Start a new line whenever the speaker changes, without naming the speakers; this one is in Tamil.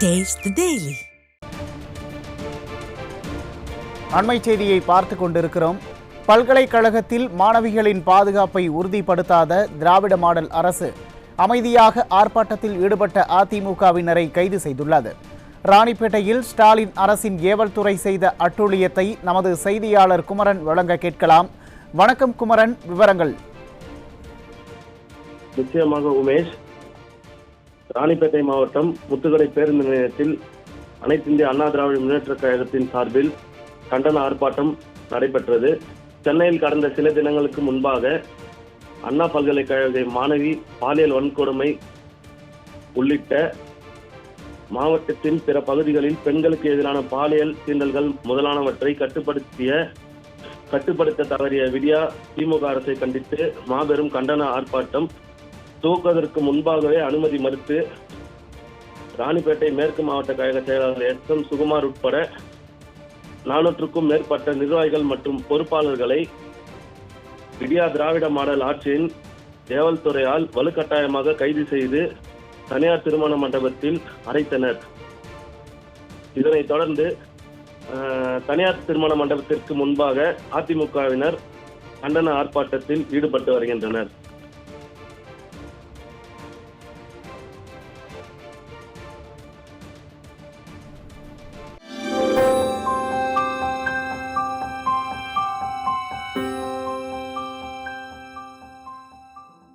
Taste the Daily.
அண்மை செய்தியை பார்த்து கொண்டிருக்கிறோம். பல்கலைக்கழகத்தில் மாணவிகளின் பாதுகாப்பை உறுதிப்படுத்தாத திராவிட மாடல் அரசு அமைதியாக ஆர்ப்பாட்டத்தில் ஈடுபட்ட அதிமுகவினரை கைது செய்துள்ளது. ராணிப்பேட்டையில் ஸ்டாலின் அரசின் ஏவல் துறை செய்த அட்டூழியத்தை நமது செய்தியாளர் குமரன் வழங்க கேட்கலாம். வணக்கம் குமரன், விவரங்கள்.
நிச்சயமாக உமேஷ். ராணிப்பேட்டை மாவட்டம் முத்துக்கடை பேருந்து நிலையத்தில் அனைத்து இந்திய அண்ணா திராவிட முன்னேற்ற கழகத்தின் சார்பில் கண்டன ஆர்ப்பாட்டம் நடைபெற்றது. சென்னையில் கடந்த சில தினங்களுக்கு முன்பாக அண்ணா பல்கலைக்கழக மாணவி பாலியல் வன்கொடுமை உள்ளிட்ட மாவட்டத்தின் பிற பகுதிகளில் பெண்களுக்கு எதிரான பாலியல் தீண்டல்கள் முதலானவற்றை கட்டுப்படுத்த தவறிய விடியா திமுக அரசை கண்டித்து மாபெரும் கண்டன ஆர்ப்பாட்டம் துவக்குவதற்கு முன்பாகவே அனுமதி மறுத்து ராணிப்பேட்டை மேற்கு மாவட்ட கழக செயலாளர் SM சுகுமார் உட்பட 400க்கும் மேற்பட்ட நிர்வாகிகள் மற்றும் பொறுப்பாளர்களை விடியா திராவிட மாடல் ஆட்சியின் ஏவல் துறையால் வலுக்கட்டாயமாக கைது செய்து தனியார் திருமண மண்டபத்தில் அடைத்தனர். இதனைத் தொடர்ந்து தனியார் திருமண மண்டபத்திற்கு முன்பாக அதிமுகவினர் கண்டன ஆர்ப்பாட்டத்தில் ஈடுபட்டு வருகின்றனர்.